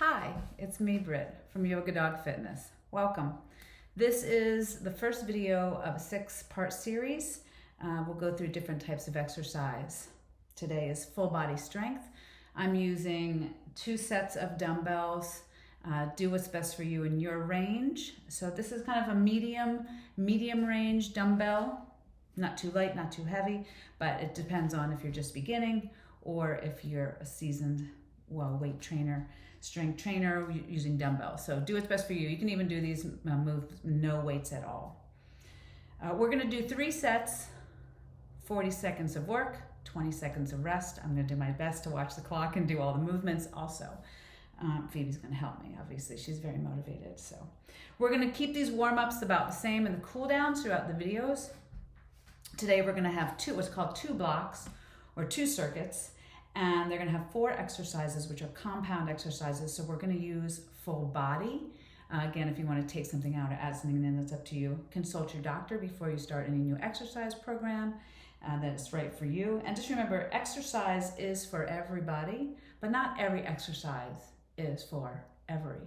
Hi, it's me, Britt, from Yoga Dog Fitness. Welcome. This is the first video of a 6-part series. We'll go through different types of exercise. Today is full body strength. I'm using 2 sets of dumbbells. Do what's best for you in your range. So this is kind of a medium range dumbbell. Not too light, not too heavy, but it depends on if you're just beginning or if you're a seasoned, weight trainer, strength trainer using dumbbells. So do what's best for you. You can even do these moves no weights at all. We're gonna do 3 sets, 40 seconds of work, 20 seconds of rest. I'm gonna do my best to watch the clock and do all the movements also. Phoebe's gonna help me, obviously. She's very motivated. So we're gonna keep these warm-ups about the same and the cool downs throughout the videos. Today we're gonna have what's called 2 blocks or 2 circuits. And they're gonna have 4 exercises, which are compound exercises. So we're gonna use full body. Again, if you wanna take something out or add something in, that's up to you. Consult your doctor before you start any new exercise program that is right for you. And just remember, exercise is for everybody, but not every exercise is for every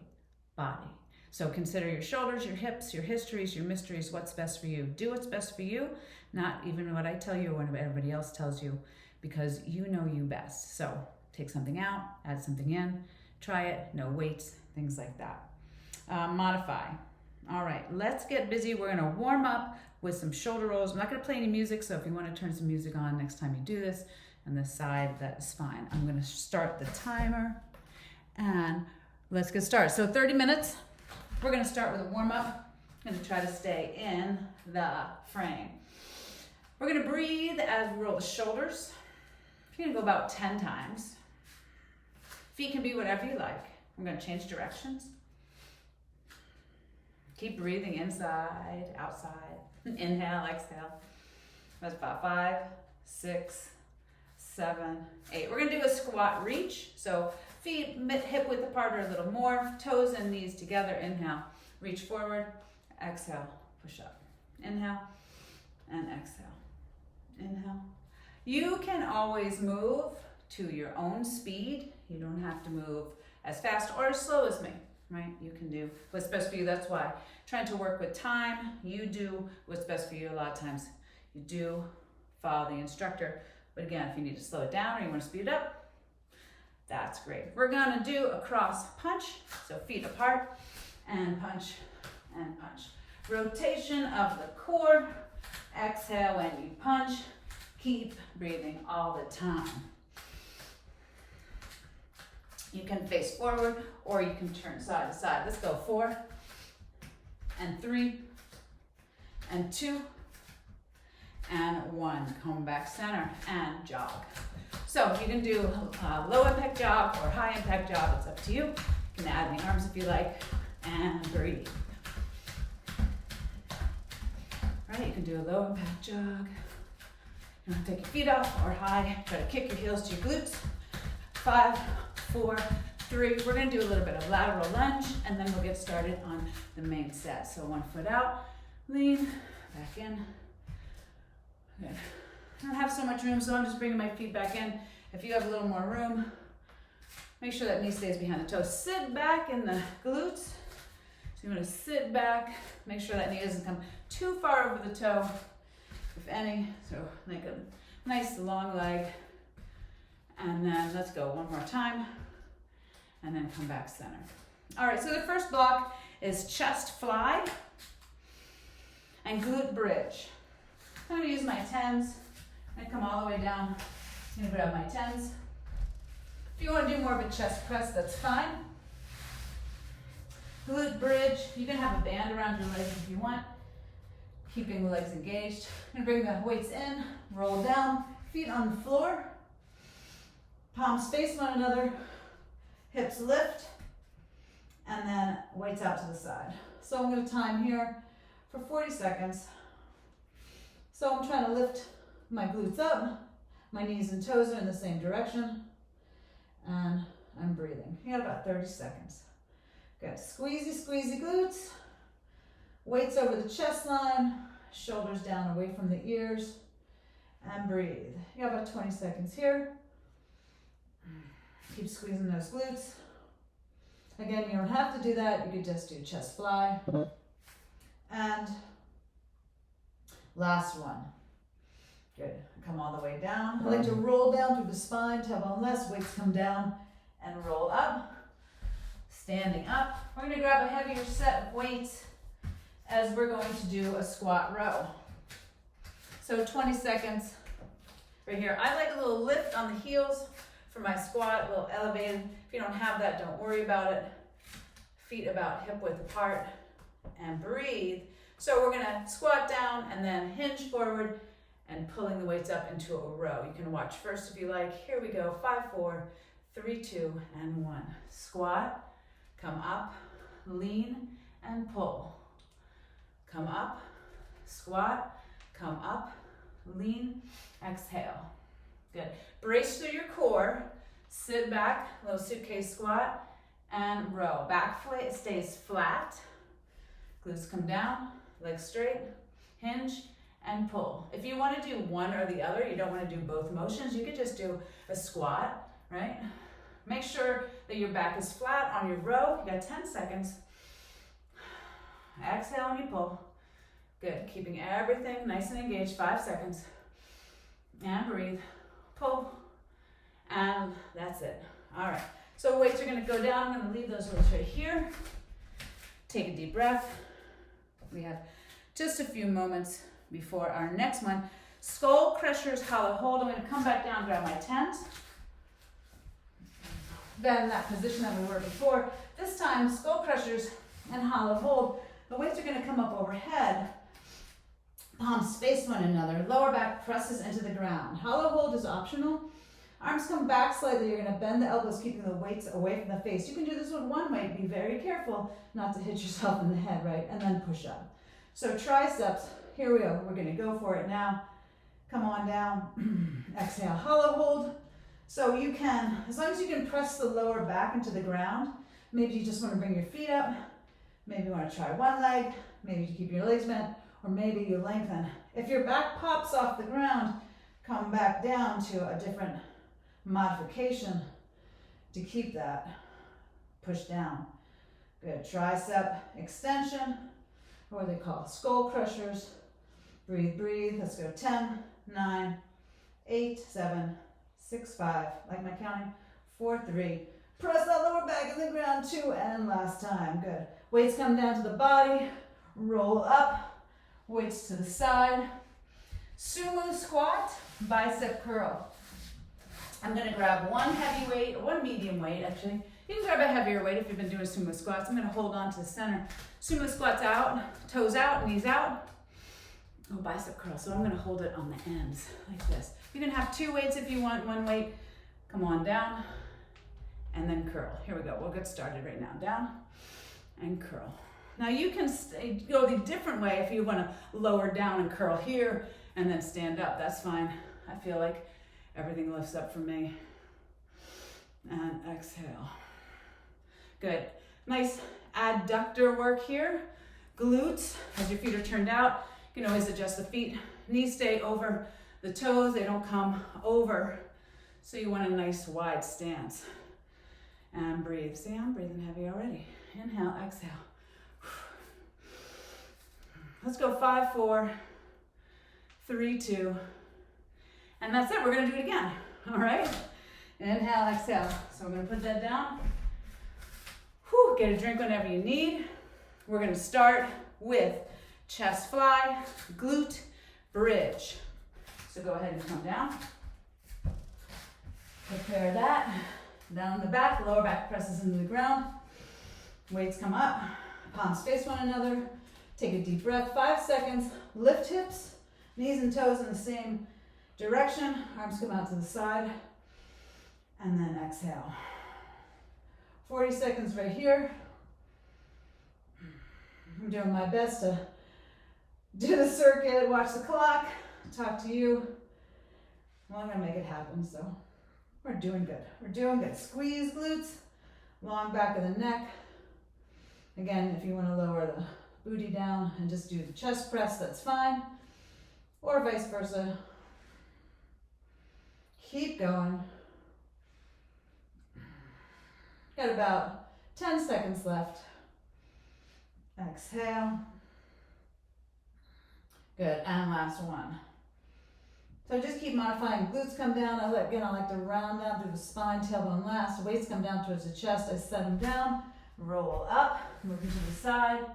body. So consider your shoulders, your hips, your histories, your mysteries, what's best for you. Do what's best for you, not even what I tell you or what everybody else tells you, because you know you best. So take something out, add something in, try it, no weights, things like that. Modify. All right, let's get busy. We're gonna warm up with some shoulder rolls. I'm not gonna play any music, so if you wanna turn some music on next time you do this, on this side, that is fine. I'm gonna start the timer and let's get started. So 30 minutes. We're gonna start with a warm up. I'm gonna try to stay in the frame. We're gonna breathe as we roll the shoulders. You're gonna go about 10 times. Feet can be whatever you like. I'm gonna change directions. Keep breathing inside, outside. Inhale, exhale. That's about 5, 6, 7, 8. We're gonna do a squat reach. So feet hip width apart or a little more. Toes and knees together. Inhale, reach forward. Exhale, push up. Inhale and exhale. Inhale. You can always move to your own speed. You don't have to move as fast or as slow as me, right? You can do what's best for you. That's why trying to work with time, you do what's best for you. A lot of times you do follow the instructor. But again, if you need to slow it down or you want to speed it up, that's great. We're gonna do a cross punch. So feet apart and punch and punch. Rotation of the core. Exhale when you punch. Keep breathing all the time. You can face forward or you can turn side to side. Let's go 4 and 3 and 2 and 1. Come back center and jog. So you can do a low impact jog or high impact jog. It's up to you. You can add the arms if you like and breathe. Right, you can do a low impact jog. You want to take your feet off or high. Try to kick your heels to your glutes. 5, 4, 3. We're going to do a little bit of lateral lunge and then we'll get started on the main set. So 1 foot out, lean, back in. Good. I don't have so much room, so I'm just bringing my feet back in. If you have a little more room, make sure that knee stays behind the toe. Sit back in the glutes. So you want to sit back, make sure that knee doesn't come too far over the toe, if any. So like a nice long leg. And then let's go one more time. And then come back center. All right, so the first block is chest fly and glute bridge. I'm gonna use my 10s. I come all the way down. I'm gonna grab my 10s. If you wanna do more of a chest press, that's fine. Glute bridge, you can have a band around your legs if you want. Keeping the legs engaged. I'm gonna bring the weights in, roll down, feet on the floor. Palms face one another, hips lift, and then weights out to the side. So I'm gonna time here for 40 seconds. So I'm trying to lift my glutes up, my knees and toes are in the same direction, and I'm breathing. You got about 30 seconds. Good, squeezy, squeezy glutes, weights over the chest line, shoulders down away from the ears, and breathe. You got about 20 seconds here. Keep squeezing those glutes. Again, you don't have to do that. You could just do chest fly. And last one. Good. Come all the way down. I like to roll down through the spine to have on less. Weights come down and roll up. Standing up. We're going to grab a heavier set of weights as we're going to do a squat row. So 20 seconds right here. I like a little lift on the heels for my squat, a little elevated. If you don't have that, don't worry about it. Feet about hip width apart and breathe. So we're going to squat down and then hinge forward and pulling the weights up into a row. You can watch first if you like. Here we go. 5, 4, 3, 2, and 1. Squat, come up, lean, and pull. Come up, squat, come up, lean, exhale. Good. Brace through your core, sit back, little suitcase squat, and row. Back foot stays flat, glutes come down, legs straight, hinge, and pull. If you want to do one or the other, you don't want to do both motions, you could just do a squat, right? Make sure that your back is flat on your row. You got 10 seconds. Exhale and you pull. Good. Keeping everything nice and engaged. 5 seconds. And breathe. Pull. And that's it. All right. So weights are going to go down. I'm going to leave those weights right here. Take a deep breath. We have just a few moments before our next one. Skull crushers, hollow hold. I'm going to come back down, grab my tent. Then that position that we were before. This time, skull crushers and hollow hold. The weights are going to come up overhead. Palms face one another. Lower back presses into the ground. Hollow hold is optional. Arms come back slightly. You're going to bend the elbows, keeping the weights away from the face. You can do this with one weight. Be very careful not to hit yourself in the head, right? And then push up. So triceps. Here we go. We're going to go for it now. Come on down. Exhale. Hollow hold. So you can, as long as you can press the lower back into the ground, maybe you just want to bring your feet up. Maybe you want to try one leg. Maybe you keep your legs bent, or maybe you lengthen. If your back pops off the ground, come back down to a different modification to keep that pushed down. Good. Tricep extension, or what they call skull crushers. Breathe, breathe. Let's go 10, 9, 8, 7, 6, 5. Like my counting? 4, 3. Press that lower back in the ground. 2, and last time. Good. Weights come down to the body. Roll up. Weights to the side. Sumo squat, bicep curl. I'm going to grab one heavy weight, or one medium weight actually. You can grab a heavier weight if you've been doing sumo squats. I'm going to hold on to the center. Sumo squats out, toes out, knees out. Oh, bicep curl. So I'm going to hold it on the ends like this. You can have 2 weights if you want, 1 weight. Come on down and then curl. Here we go. We'll get started right now. Down and curl. Now you can go the different way if you want to lower down and curl here and then stand up. That's fine. I feel like everything lifts up for me. And exhale. Good. Nice adductor work here. Glutes, as your feet are turned out. You can always adjust the feet. Knees stay over the toes. They don't come over. So you want a nice wide stance. And breathe. See, I'm breathing heavy already. Inhale, exhale. Let's go 5, 4, 3, 2. And that's it. We're going to do it again. All right? Inhale, exhale. So we're going to put that down. Whew, get a drink whenever you need. We're going to start with chest fly, glute, bridge. So go ahead and come down. Prepare that. Down the back, lower back presses into the ground. Weights come up. Palms face one another. Take a deep breath. 5 seconds. Lift hips, knees and toes in the same direction. Arms come out to the side. And then exhale. 40 seconds right here. I'm doing my best to do the circuit, watch the clock, talk to you. Well, I'm going to make it happen, so we're doing good. We're doing good. Squeeze glutes, long back of the neck. Again, if you want to lower the booty down and just do the chest press, that's fine. Or vice versa. Keep going. Got about 10 seconds left. Exhale. Good, and last one. So just keep modifying. Glutes come down. Again, I like to round down through the spine, tailbone last. Weights come down towards the chest. I set them down, roll up, moving to the side.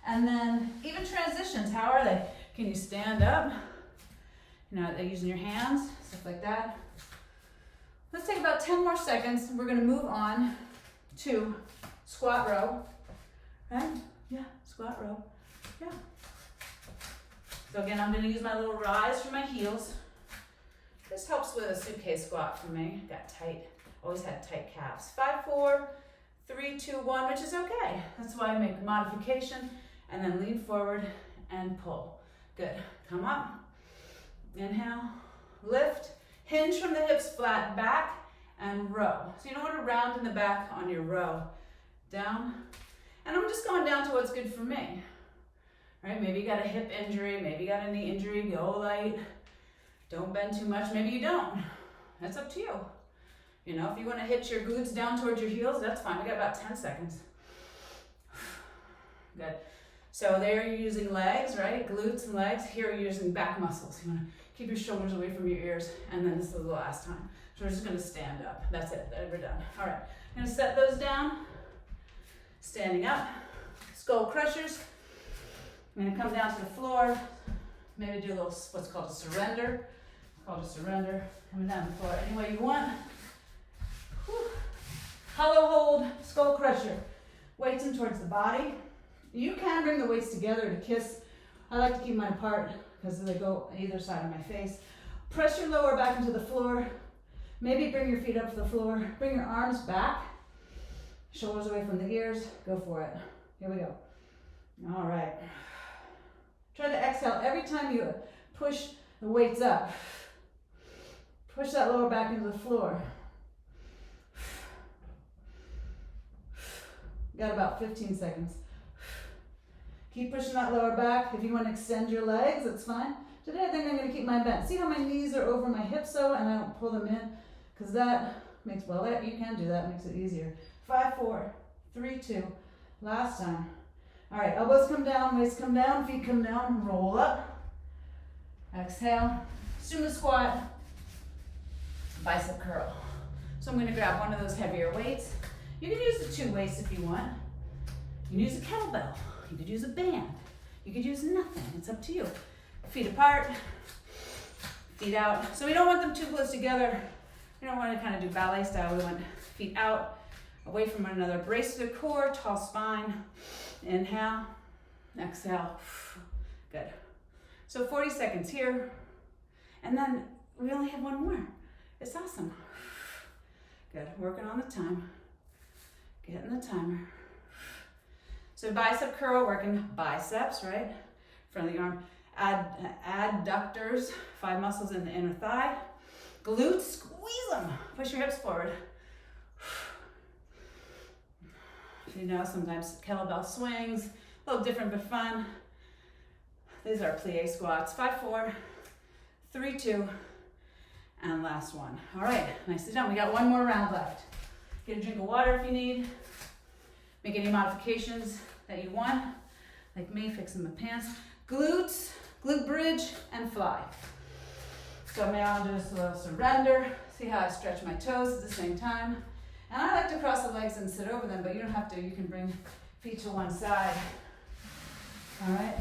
And then even transitions, how are they? Can you stand up? You know, using your hands, stuff like that. Let's take about 10 more seconds. We're gonna move on to squat row. Right? Yeah, squat row. Yeah. So again, I'm gonna use my little rise for my heels. This helps with a suitcase squat for me. Got tight, always had tight calves. 5, 4, 3, 2, 1, which is okay. That's why I make a modification and then lean forward and pull. Good, come up, inhale, lift, hinge from the hips, flat back, and row. So you don't want to round in the back on your row. Down, and I'm just going down to what's good for me. Right? Maybe you got a hip injury, maybe you got a knee injury, go light. Don't bend too much, maybe you don't. That's up to you. You know, if you want to hitch your glutes down towards your heels, that's fine. We got about 10 seconds. Good. So there you're using legs, right? Glutes and legs. Here you're using back muscles. You want to keep your shoulders away from your ears, and then this is the last time. So we're just going to stand up. That's it. We're done. All right. I'm going to set those down. Standing up. Skull crushers. I'm going to come down to the floor. Maybe do a little what's called a surrender. Coming down the floor any way you want. Whew. Hollow hold, skull crusher. Weights in towards the body. You can bring the weights together to kiss. I like to keep mine apart because they go either side of my face. Press your lower back into the floor. Maybe bring your feet up to the floor. Bring your arms back. Shoulders away from the ears. Go for it. Here we go. All right. Try to exhale every time you push the weights up. Push that lower back into the floor. Got about 15 seconds. Keep pushing that lower back. If you want to extend your legs, that's fine. Today I think I'm going to keep mine bent. See how my knees are over my hips though, and I don't pull them in? Because that makes, well, you can do that, makes it easier. 5, 4, 3, 2, last time. All right, elbows come down, waist come down, feet come down, roll up. Exhale, sumo squat, bicep curl. So I'm gonna grab one of those heavier weights. You can use the 2 weights if you want. You can use a kettlebell, you could use a band, you could use nothing, it's up to you. Feet apart, feet out. So we don't want them too close together. We don't want to kind of do ballet style, we want feet out, away from one another. Brace the core, tall spine. Inhale, exhale, good. So 40 seconds here, and then we only have one more. It's awesome. Good, working on the time, getting the timer. So bicep curl, working biceps, right? Front of the arm. Adductors, 5 muscles in the inner thigh. Glutes, squeeze them. Push your hips forward. You know, sometimes kettlebell swings, a little different but fun. These are plie squats. 5, 4, 3, 2, and last one. All right, nicely done. We got one more round left. Get a drink of water if you need. Make any modifications that you want, like me, fixing the pants. Glutes, glute bridge, and fly. So now I'll do just a little surrender. See how I stretch my toes at the same time. And I like to cross the legs and sit over them, but you don't have to. You can bring feet to one side. All right.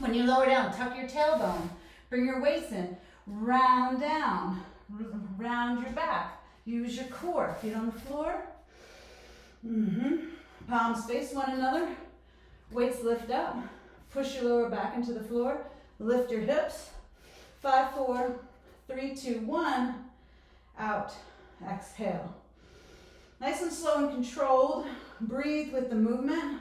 When you lower down, tuck your tailbone. Bring your weights in. Round down. Round your back. Use your core. Feet on the floor. Palms face one another. Weights lift up. Push your lower back into the floor. Lift your hips. 5, 4, 3, 2, 1. Out. Exhale. Nice and slow and controlled. Breathe with the movement.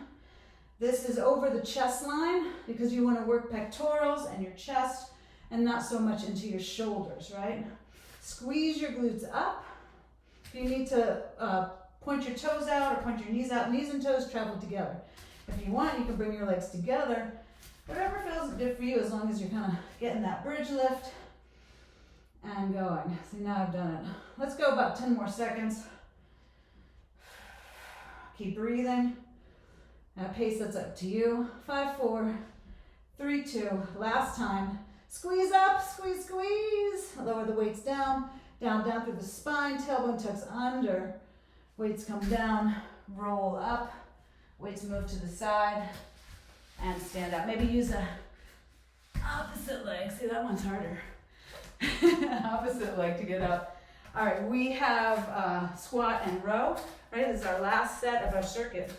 This is over the chest line because you want to work pectorals and your chest and not so much into your shoulders, right? Squeeze your glutes up. If you need to point your toes out or point your knees out, knees and toes travel together. If you want, you can bring your legs together. Whatever feels good for you, as long as you're kind of getting that bridge lift and going. See, now I've done it. Let's go about 10 more seconds. Keep breathing. At a pace that's up to you. 5, 4, 3, 2. Last time. Squeeze up, squeeze, squeeze. Lower the weights down, down, down through the spine. Tailbone tucks under. Weights come down, roll up. Weights move to the side and stand up. Maybe use a opposite leg. See, that one's harder. Opposite leg to get up. All right, we have squat and row, right? This is our last set of our circuit.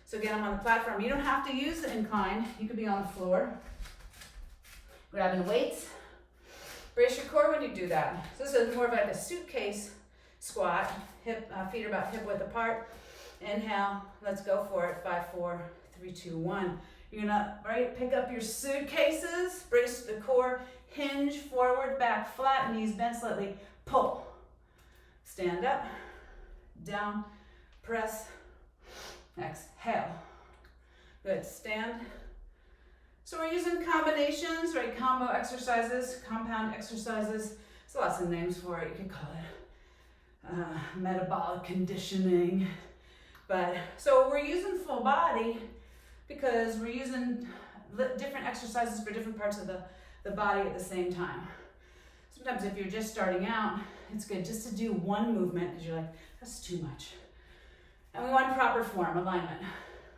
So again, I'm on the platform. You don't have to use the incline. You could be on the floor. Grabbing weights. Brace your core when you do that. So this is more of like a suitcase squat. Feet are about hip width apart. Inhale, let's go for it. 5, 4, 3, 2, 1. You're gonna, right, pick up your suitcases, brace the core, hinge forward, back flat, knees bent slightly, pull. Stand up, down, press, exhale. Good, stand. So we're using combinations, right, combo exercises, compound exercises. There's lots of names for it. You could call it metabolic conditioning. But so we're using full body because we're using different exercises for different parts of the body at the same time. Sometimes if you're just starting out, it's good just to do one movement because you're like, that's too much. And we want proper form, alignment.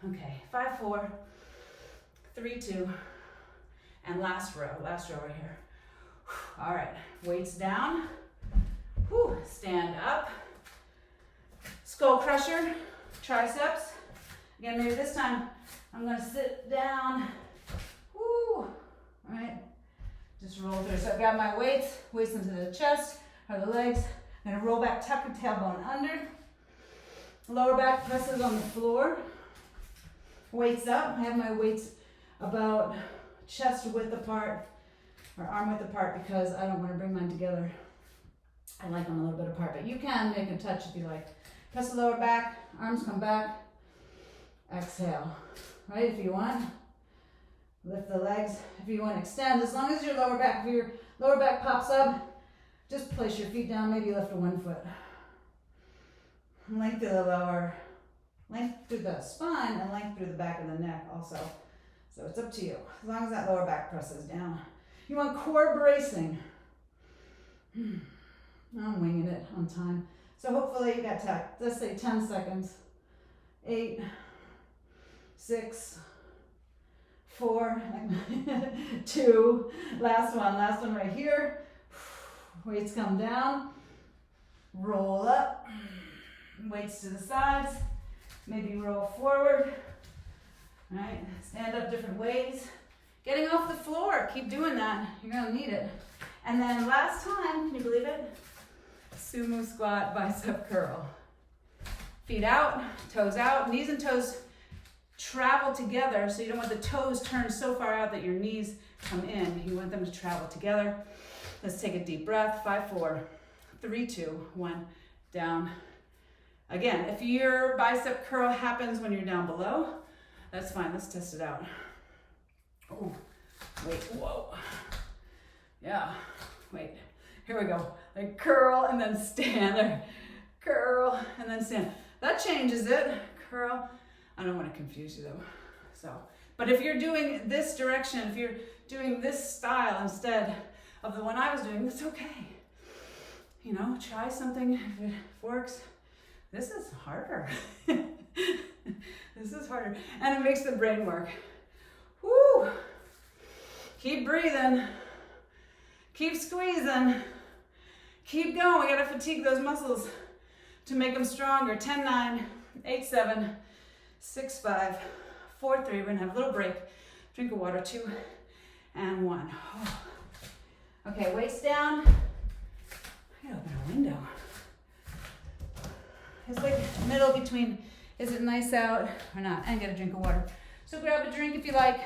Okay, 5, 4, 3, 2, and last row right here. All right, weights down. Whew. Stand up. Skull crusher, triceps. Again, maybe this time I'm gonna sit down. Woo. All right, just roll through. So I've got my weights into the chest or the legs. I'm gonna roll back, tuck the tailbone under. Lower back presses on the floor. Weights up. I have my weights about chest width apart or arm width apart because I don't want to bring mine together. I like them a little bit apart, but you can make them touch if you like. Press the lower back, arms come back. Exhale, right? If you want, lift the legs. If you want to extend, as long as your lower back, if your lower back pops up, just place your feet down, maybe lift to 1 foot. Length through the lower, length through the spine, and length through the back of the neck also. So it's up to you, as long as that lower back presses down. You want core bracing. I'm winging it on time. So hopefully you got to, let's say 10 seconds. 8, 6, 4, 2, last one right here. Weights come down, roll up, weights to the sides, maybe roll forward, right? Stand up different ways. Getting off the floor, keep doing that, you're gonna need it. And then last time, can you believe it? Sumo squat, bicep curl. Feet out, toes out, knees and toes travel together, so you don't want the toes turned so far out that your knees come in. You want them to travel together. Let's take a deep breath. 5, 4, 3, 2, 1, down. Again, if your bicep curl happens when you're down below, that's fine. Let's test it out. Oh, wait, whoa. Yeah, wait. Here we go. Like curl and then stand there. Curl and then stand. That changes it. Curl. I don't want to confuse you though. So, but if you're doing this direction, if you're doing this style instead of the one I was doing, that's okay. You know, try something if it works. This is harder. This is harder. And it makes the brain work. Woo! Keep breathing. Keep squeezing. Keep going. We gotta fatigue those muscles to make them stronger. 10, 9, 8, 7, 6, 5, 4, 3. We're gonna have a little break. Drink of water. 2 and 1. Oh. Okay, weights down. I gotta open a window. It's like middle between, is it nice out or not? And get a drink of water. So grab a drink if you like.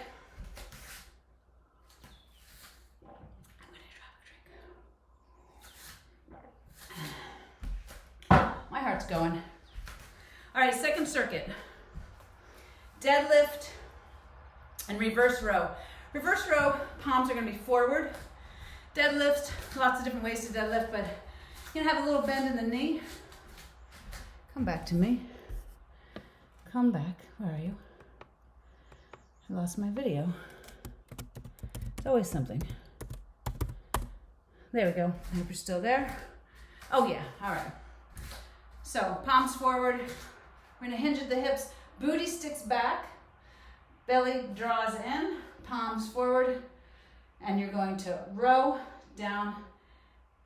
I'm gonna drop a drink. My heart's going. All right, second circuit. Deadlift and reverse row. Reverse row, palms are gonna be forward. Deadlift, lots of different ways to deadlift, but you're gonna have a little bend in the knee. Come back to me. come back. Where are you? I lost my video. It's always something. There we go. I hope you're still there. Oh yeah, all right. So palms forward. We're gonna hinge at the hips. Booty sticks back. Belly draws in. Palms forward. And you're going to row down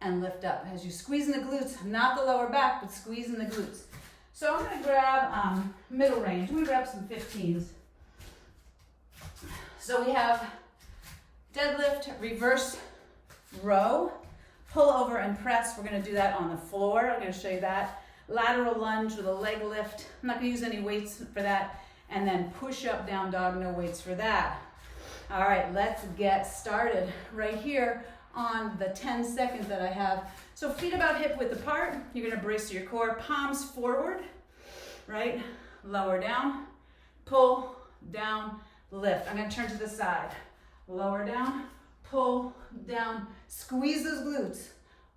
and lift up as you squeeze in the glutes, not the lower back, but squeeze in the glutes. So I'm gonna grab middle range. I'm gonna grab some 15s. So we have deadlift, reverse row, pull over and press. We're gonna do that on the floor. I'm gonna show you that. Lateral lunge with a leg lift. I'm not gonna use any weights for that. And then push up, down dog, no weights for that. All right, let's get started right here on the 10 seconds that I have. So feet about hip width apart. You're gonna brace your core, palms forward, right? Lower down, pull, down, lift. I'm gonna turn to the side. Lower down, pull, down, squeeze those glutes.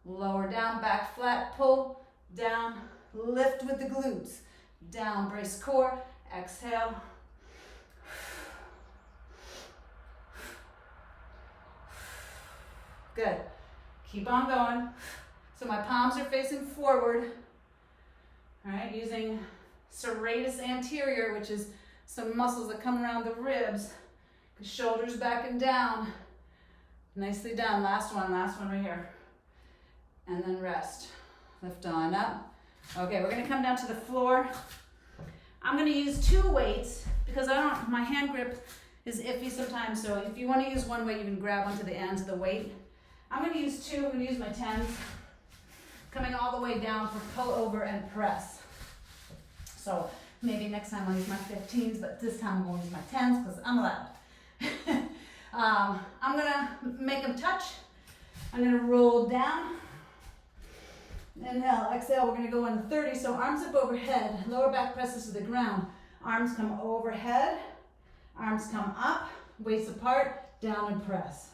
Lower down, back flat, pull, down, lift with the glutes. Down, brace core, exhale. Good. Keep on going. So my palms are facing forward. All right, using serratus anterior, which is some muscles that come around the ribs. Shoulders back and down. Nicely done. Last one right here. And then rest. Lift on up. Okay, we're gonna come down to the floor. I'm gonna use 2 weights because my hand grip is iffy sometimes. So if you wanna use one weight, you can grab onto the ends of the weight. I'm gonna use 2, I'm gonna use my 10s. Coming all the way down for pull over and press. So maybe next time I'll use my 15s, but this time I'm gonna use my 10s because I'm allowed. I'm gonna make them touch. I'm gonna roll down. Inhale, exhale, we're gonna go into 30. So arms up overhead, lower back presses to the ground. Arms come overhead, arms come up, waist apart, down and press.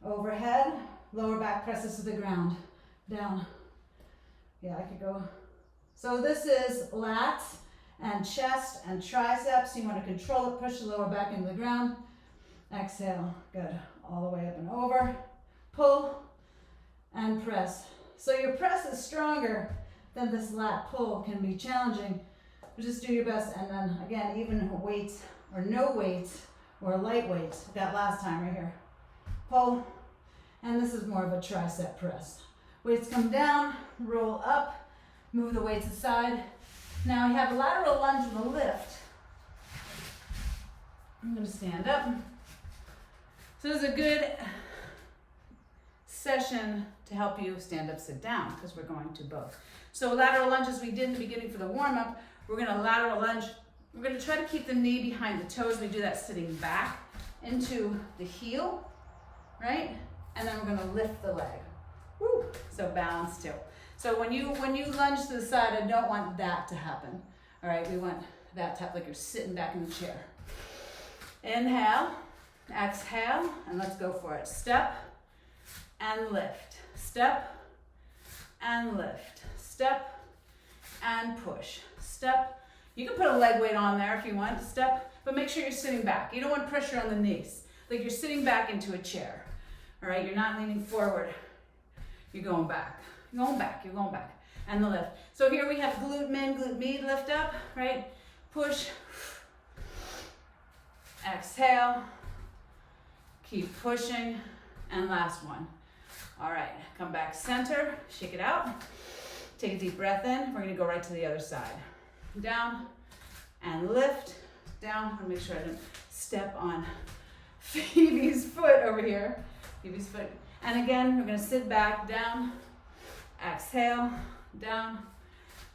Overhead, lower back presses to the ground, down. Yeah, I could go. So this is lats and chest and triceps. You want to control it, push the lower back into the ground. Exhale, good. All the way up and over. Pull and press. So your press is stronger than this lat pull can be challenging. But just do your best. And then again, even weights or no weights or light weights, that last time right here. Pull, and this is more of a tricep press. Weights come down, roll up, move the weights aside. Now we have a lateral lunge with a lift. I'm gonna stand up. So this is a good session to help you stand up, sit down, because we're going to both. So lateral lunges we did in the beginning for the warm up. We're gonna lateral lunge. We're gonna try to keep the knee behind the toes. We do that sitting back into the heel. Right? And then we're gonna lift the leg. Woo! So balance too. So when you lunge to the side, I don't want that to happen. All right, we want that to happen like you're sitting back in the chair. Inhale, exhale, and let's go for it. Step and lift. Step and lift. Step and push. Step. You can put a leg weight on there if you want. Step, but make sure you're sitting back. You don't want pressure on the knees. Like you're sitting back into a chair. All right, you're not leaning forward. You're going back. You're going back, you're going back. And the lift. So here we have glute min, glute med, lift up, right? Push. Exhale. Keep pushing. And last one. All right, come back center, shake it out. Take a deep breath in. We're gonna go right to the other side. Down and lift. Down, I'll make sure I don't step on Phoebe's foot over here. Phoebe's foot. And again, we're gonna sit back, down, exhale, down,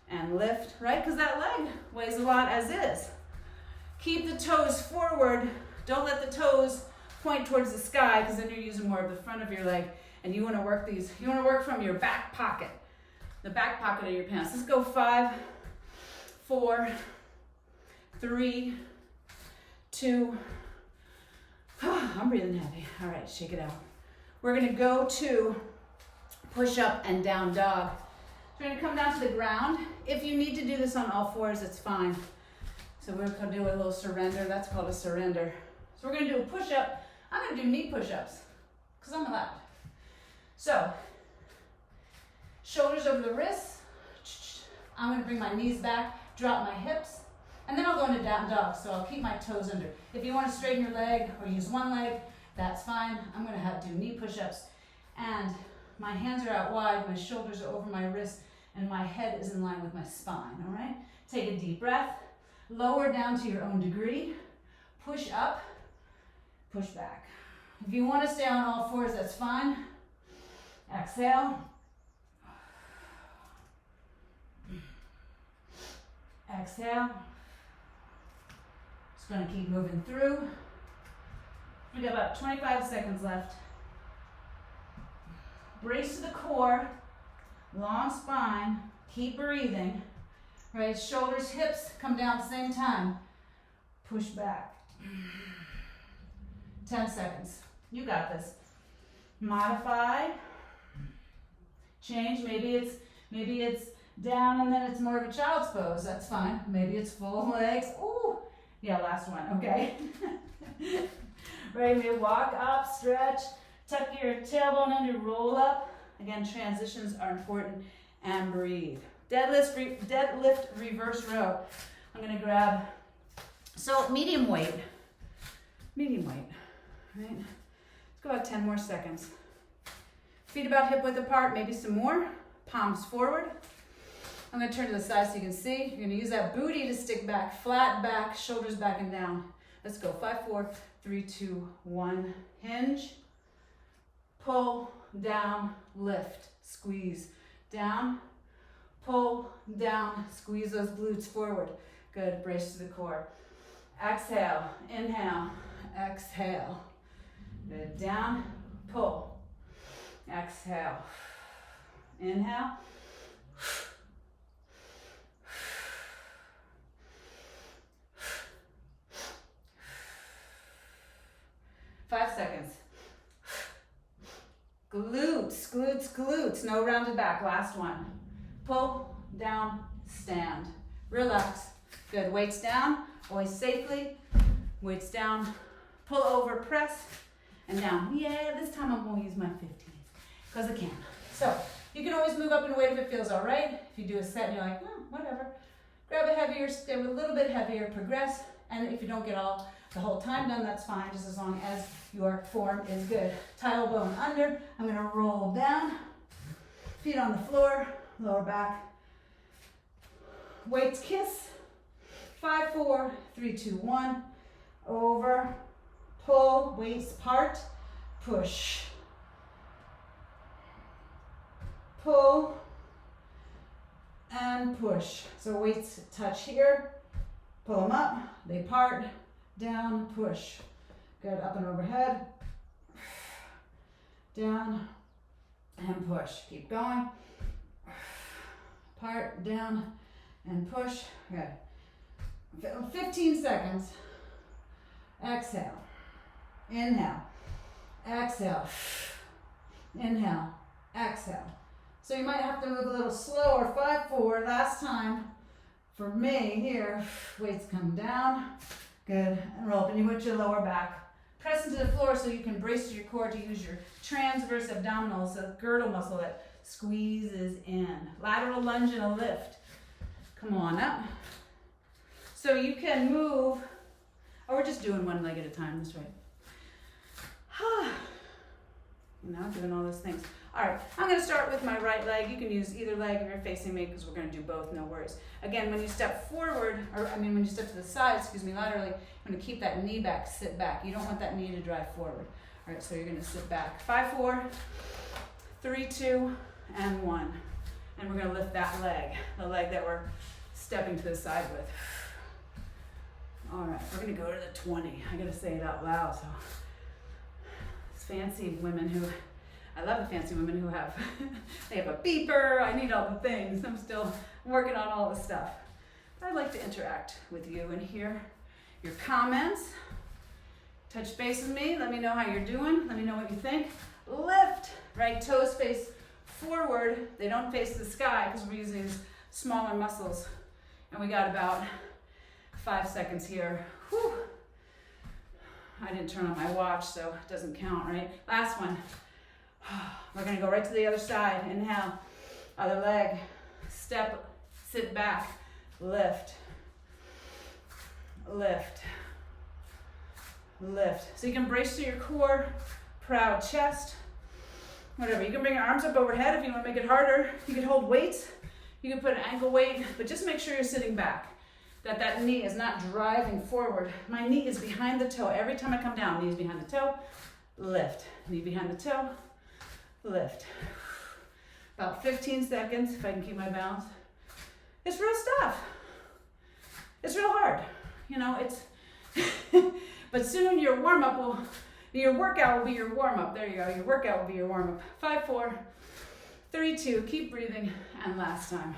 and lift, right? Because that leg weighs a lot as is. Keep the toes forward. Don't let the toes point towards the sky because then you're using more of the front of your leg. And you wanna work these, you wanna work from your back pocket, the back pocket of your pants. Let's go 5, 4, 3, 2, I'm breathing heavy. All right, shake it out. We're gonna go to push up and down dog. So we're gonna come down to the ground. If you need to do this on all fours, it's fine. So we're gonna do a little surrender. That's called a surrender. So we're gonna do a push-up. I'm gonna do knee push-ups because I'm allowed. So, shoulders over the wrists. I'm gonna bring my knees back, drop my hips, and then I'll go into down dog. So I'll keep my toes under. If you wanna straighten your leg or use one leg, that's fine. I'm gonna do knee push-ups. And my hands are out wide, my shoulders are over my wrists, and my head is in line with my spine, all right? Take a deep breath. Lower down to your own degree. Push up, push back. If you want to stay on all fours, that's fine. Exhale. Exhale. Just going to keep moving through. We got about 25 seconds left. Brace to the core, long spine, keep breathing. Right, shoulders, hips come down at the same time. Push back. 10 seconds. You got this. Modify. Change. Maybe it's down and then it's more of a child's pose. That's fine. Maybe it's full legs. Ooh. Yeah, last one. Okay. Right, maybe walk up, stretch, tuck your tailbone under, roll up. Again, transitions are important, and breathe. Deadlift reverse row. I'm gonna grab, so medium weight, right? Let's go about 10 more seconds. Feet about hip width apart, maybe some more. Palms forward. I'm gonna turn to the side so you can see. You're gonna use that booty to stick back, flat back, shoulders back and down. Let's go, 5, 4, 3, 2, 1. Hinge, pull, down, lift, squeeze, down, pull, down, squeeze those glutes forward. Good, brace to the core. Exhale, inhale, exhale. Good, down, pull. Exhale, inhale. 5 seconds. Glutes, glutes, glutes. No rounded back. Last one. Pull, down, stand. Relax. Good. Weights down. Always safely. Weights down. Pull over, press, and down. Yeah, this time I'm going to use my 15s because I can. So you can always move up in weight if it feels all right. If you do a set and you're like, whatever. Grab a heavier, stay a little bit heavier, progress. And if you don't get the whole time done, that's fine, just as long as your form is good. Tailbone under. I'm going to roll down. Feet on the floor, lower back. Weights kiss. 5, 4, 3, 2, 1. Over. Pull. Weights part. Push. Pull. And push. So weights touch here. Pull them up. They part. Down. Push. Good. Up and overhead. Down. And push. Keep going. Part. Down. And push. Good. 15 seconds. Exhale. Inhale. Exhale. Inhale. Exhale. So you might have to move a little slower. 5, 4. Last time for me here. Weights come down. Good. And roll up. And you put your lower back. Press into the floor so you can brace your core to use your transverse abdominals, the girdle muscle that squeezes in. Lateral lunge and a lift. Come on up. So you can move, or we're just doing one leg at a time. That's right. Now doing all those things. All right, I'm going to start with my right leg. You can use either leg if you're facing me because we're going to do both, no worries. Again, when you step forward, when you step to the side, laterally, I'm going to keep that knee back, sit back. You don't want that knee to drive forward. All right, so you're going to sit back. 5, 4, 3, 2, and 1. And we're going to lift that leg, the leg that we're stepping to the side with. All right, we're going to go to the 20. I got to say it out loud. So, it's fancy women who, I love the fancy women who have, they have a beeper. I need all the things. I'm still working on all the stuff. But I'd like to interact with you and hear your comments. Touch base with me. Let me know how you're doing. Let me know what you think. Lift. Right toes face forward. They don't face the sky because we're using these smaller muscles. And we got about 5 seconds here. Whew. I didn't turn on my watch, so it doesn't count, right? Last one. We're gonna go right to the other side. Inhale, other leg, step, sit back, lift, lift, lift. So you can brace through your core, proud chest, whatever. You can bring your arms up overhead if you want to make it harder. You can hold weights. You can put an ankle weight, but just make sure you're sitting back, that knee is not driving forward. My knee is behind the toe. Every time I come down, knee's behind the toe, lift. Knee behind the toe, lift. About 15 seconds, if I can keep my balance. It's real stuff. It's real hard. You know, it's, but soon your workout will be your warm-up. There you go, your workout will be your warm-up. 5, 4, 3, 2, keep breathing, and last time.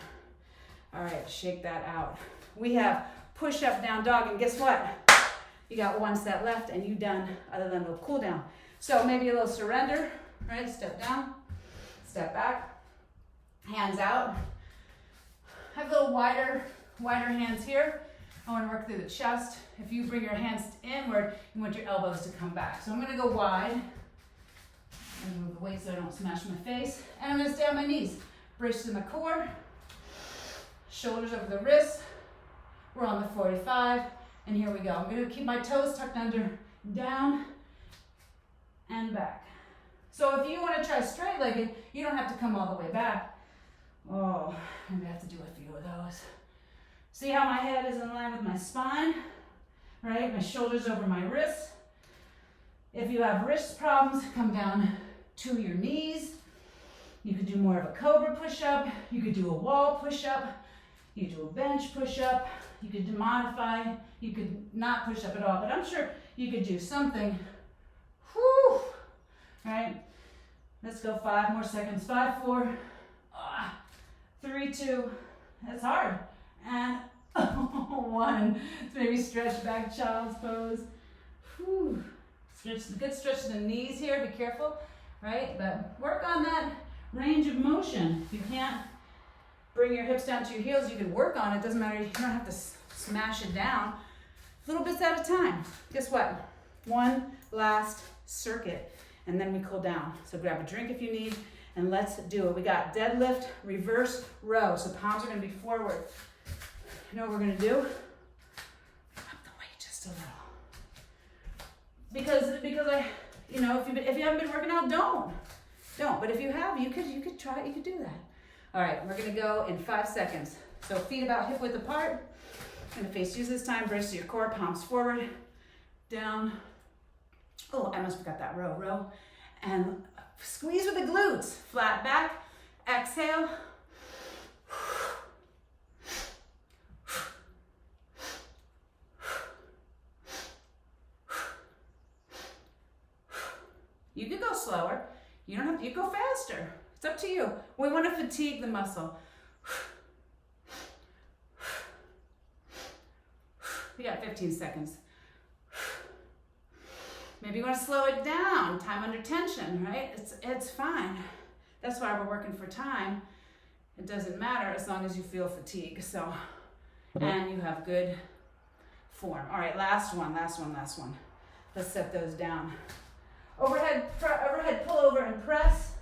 All right, shake that out. We have push-up, down dog, and guess what? You got 1 set left, and you done, other than a little cool down. So maybe a little surrender, right? Step down, step back, hands out. Have a little wider hands here. I want to work through the chest. If you bring your hands inward, you want your elbows to come back. So I'm going to go wide and move the weight so I don't smash my face. And I'm going to stay on my knees. Brace to my core, shoulders over the wrists. We're on the 45, and here we go. I'm going to keep my toes tucked under, down, and back. So if you want to try straight-legged, you don't have to come all the way back. Oh, I'm going to have to do a few of those. See how my head is in line with my spine, right? My shoulders over my wrists. If you have wrist problems, come down to your knees. You could do more of a cobra push-up. You could do a wall push-up. You could do a bench push-up. You could modify. You could not push up at all, but I'm sure you could do something. Whew. Right? Let's go 5 more seconds. 5, 4, 3, 2. That's hard. And 1. So maybe stretch back, child's pose. Whew. Good stretch to the knees here. Be careful, right? But work on that range of motion. If you can't bring your hips down to your heels, you can work on it. Doesn't matter. You don't have to smash it down. Little bits at a time. Guess what? One last circuit, and then we cool down. So grab a drink if you need, and let's do it. We got deadlift, reverse row. So palms are going to be forward. You know what we're going to do? Up the weight just a little. Because I, you know, if you haven't been working out, don't. But if you have, you could try it. You could do that. All right, we're going to go in 5 seconds. So feet about hip width apart. I'm going to face you this time. Brace to your core, palms forward, down. Oh, I must have got that row. And squeeze with the glutes. Flat back. Exhale. You could go slower. You don't have to, you go faster. It's up to you. We want to fatigue the muscle. We got 15 seconds. Maybe you want to slow it down. Time under tension, right? It's fine. That's why we're working for time. It doesn't matter as long as you feel fatigue. So, and you have good form. All right, last one. Let's set those down. Overhead pull over and press.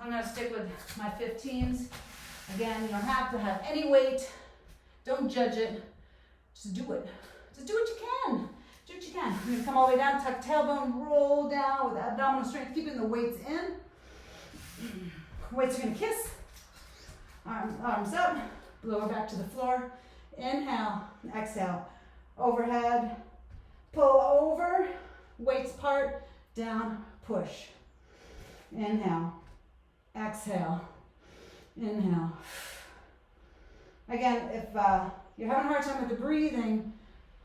I'm going to stick with my 15s. Again, you don't have to have any weight. Don't judge it. Just do it. Just do what you can. Do what you can. You're going to come all the way down, tuck tailbone, roll down with abdominal strength, keeping the weights in. Weights are going to kiss. Arms up. Lower back to the floor. Inhale. Exhale. Overhead. Pull over. Weights part. Down. Push. Inhale. Exhale. Inhale. Again, if you're having a hard time with the breathing,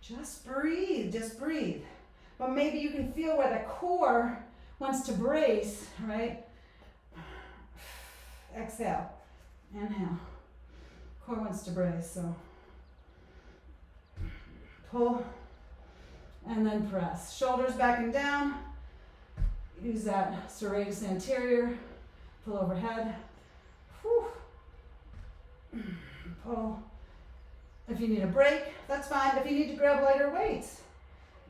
just breathe. But maybe you can feel where the core wants to brace, right? Exhale. Inhale. Core wants to brace, so pull and then press. Shoulders back and down. Use that serratus anterior. Pull overhead. Whew. Pull If you need a break, that's fine. If you need to grab lighter weights,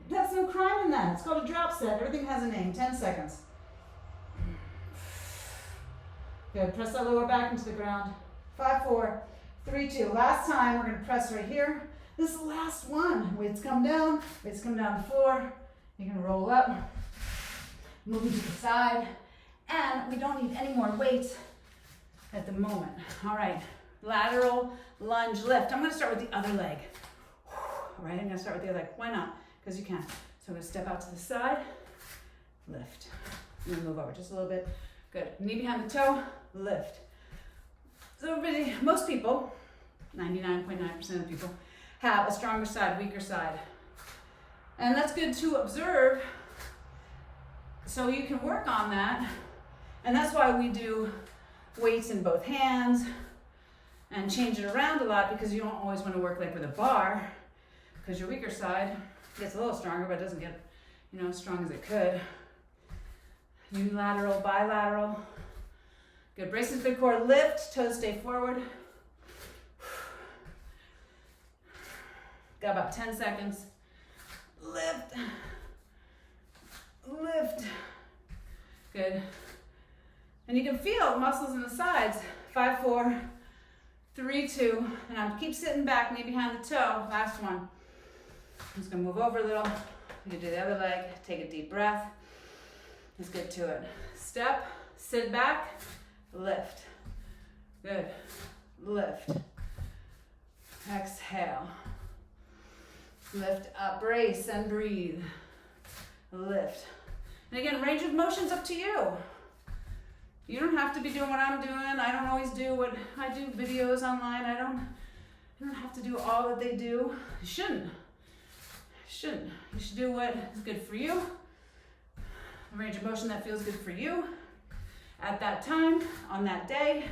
that's no crime in that. It's called a drop set. Everything has a name. 10 seconds. Good. Press that lower back into the ground. 5, 4, 3, 2. Last time, we're going to press right here. This is the last one. Weights come down. Weights come down the floor. You can roll up, moving to the side, and we don't need any more weight at the moment. All right, lateral lunge lift. I'm going to start with the other leg. All right, I'm going to start with the other leg. Why not? Because you can. So I'm going to step out to the side, lift, and then move over just a little bit. Good. Knee behind the toe, lift. So everybody, most people, 99.9% of people, have a stronger side, weaker side. And that's good to observe, so you can work on that. And that's why we do weights in both hands and change it around a lot, because you don't always want to work like with a bar, because your weaker side gets a little stronger, but it doesn't get, as strong as it could. Unilateral, bilateral. Good. Brace into the core, lift, toes stay forward. Got about 10 seconds. Lift, lift. Good. And you can feel muscles in the sides. 5, 4, 3, 2. And now keep sitting back, knee behind the toe. Last one. I'm just gonna move over a little. You can do the other leg. Take a deep breath. Let's get to it. Step, sit back, lift. Good. Lift. Exhale. Lift up, brace, and breathe. Lift. And again, range of motion's up to you. You don't have to be doing what I'm doing. I don't always do what I do videos online. You don't have to do all that they do. You shouldn't. You should do what is good for you. A range of motion that feels good for you at that time, on that day.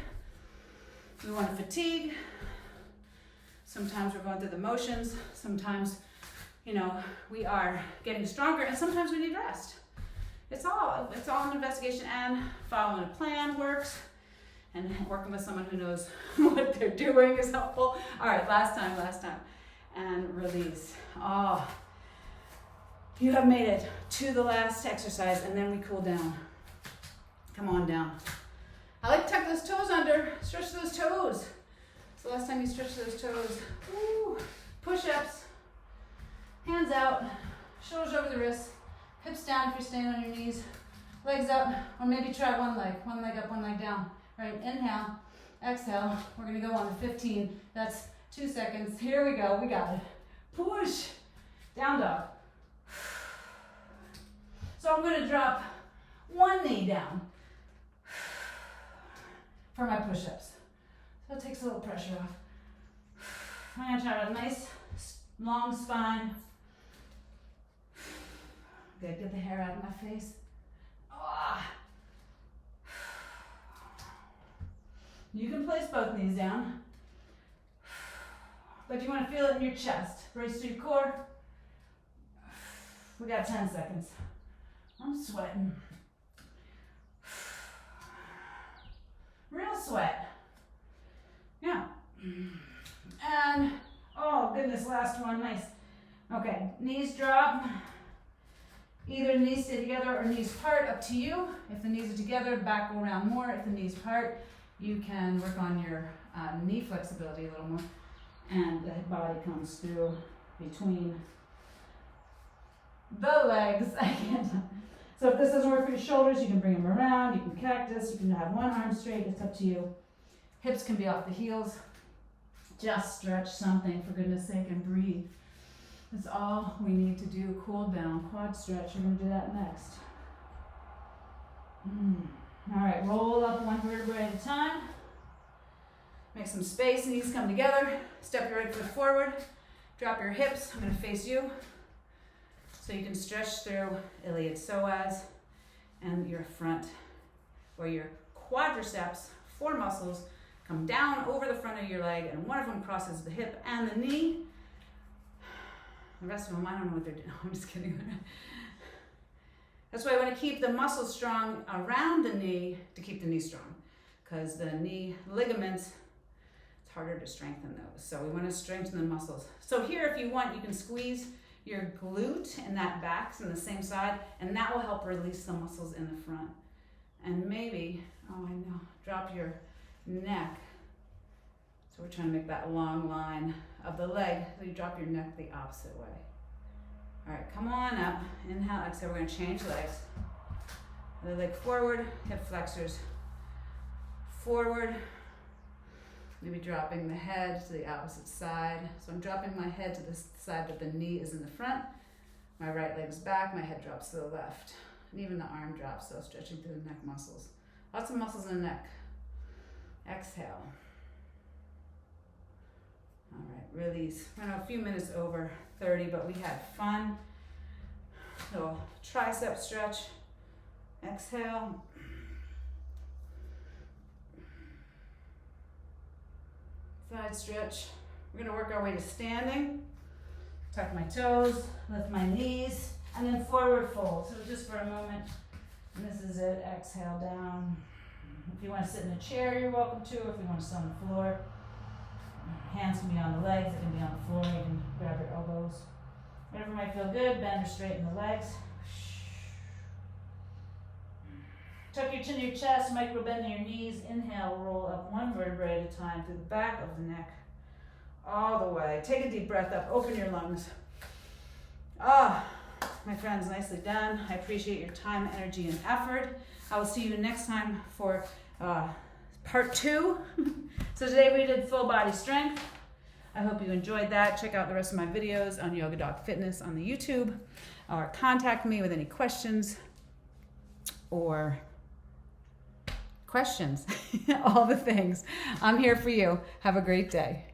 We want to fatigue. Sometimes we're going through the motions. Sometimes, we are getting stronger, and sometimes we need rest. It's all an investigation, and following a plan works, and working with someone who knows what they're doing is helpful. All right, last time. And release. Oh, you have made it to the last exercise, and then we cool down. Come on down. I like to tuck those toes under, stretch those toes. So last time you stretch those toes. Woo. Push-ups, hands out, shoulders over the wrists, hips down if you're staying on your knees, legs up, or maybe try one leg up, one leg down. All right, inhale, exhale. We're gonna go on to 15. That's 2 seconds. Here we go, we got it. Push, down dog. So I'm gonna drop one knee down for my push-ups. So it takes a little pressure off. I'm gonna try a nice long spine. Good, get the hair out of my face. You can place both knees down, but you want to feel it in your chest. Brace through your core. We got 10 seconds. I'm sweating. Real sweat. Yeah. And, oh goodness, last one, nice. Okay, knees drop. Either knees stay together or knees part, up to you. If the knees are together, back will round more. If the knees part, you can work on your knee flexibility a little more. And the body comes through between the legs. I can't. So if this doesn't work for your shoulders, you can bring them around. You can cactus. You can have one arm straight. It's up to you. Hips can be off the heels. Just stretch something, for goodness sake, and breathe. That's all we need to do. Cool down, quad stretch. We're going to do that next. All right, roll up one vertebrae at a time. Make some space, knees come together. Step your right foot forward. Drop your hips. I'm going to face you. So you can stretch through iliad psoas and your front, or your quadriceps, 4 muscles, come down over the front of your leg, and one of them crosses the hip and the knee. The rest of them, I don't know what they're doing. I'm just kidding. That's why I want to keep the muscles strong around the knee to keep the knee strong, because the knee ligaments, it's harder to strengthen those. So we want to strengthen the muscles. So here, if you want, you can squeeze your glute and that back's on the same side, and that will help release the muscles in the front. And maybe, oh I know, drop your neck. So we're trying to make that long line of the leg, so you drop your neck the opposite way. All right, come on up. Inhale, exhale. We're going to change legs. Other leg forward, hip flexors forward. Maybe dropping the head to the opposite side. So I'm dropping my head to the side, but the knee is in the front. My right leg's back, my head drops to the left. And even the arm drops, so stretching through the neck muscles. Lots of muscles in the neck. Exhale. All right, release. We're a few minutes over 30, but we had fun. So tricep stretch. Exhale. Side stretch. We're going to work our way to standing. Tuck my toes, lift my knees, and then forward fold. So just for a moment, and this is it. Exhale down. If you want to sit in a chair, you're welcome to. If you want to sit on the floor, hands can be on the legs, they can be on the floor. You can grab your elbows. Whatever might feel good, bend or straighten the legs. Tuck your chin to your chest, micro bend in your knees. Inhale, roll up one vertebrae at a time through the back of the neck, all the way. Take a deep breath up, open your lungs. Ah, my friends, nicely done. I appreciate your time, energy, and effort. I will see you next time for part 2. So today we did full body strength. I hope you enjoyed that. Check out the rest of my videos on Yoga Dog Fitness on the YouTube, or contact me with any questions or questions, all the things. I'm here for you. Have a great day.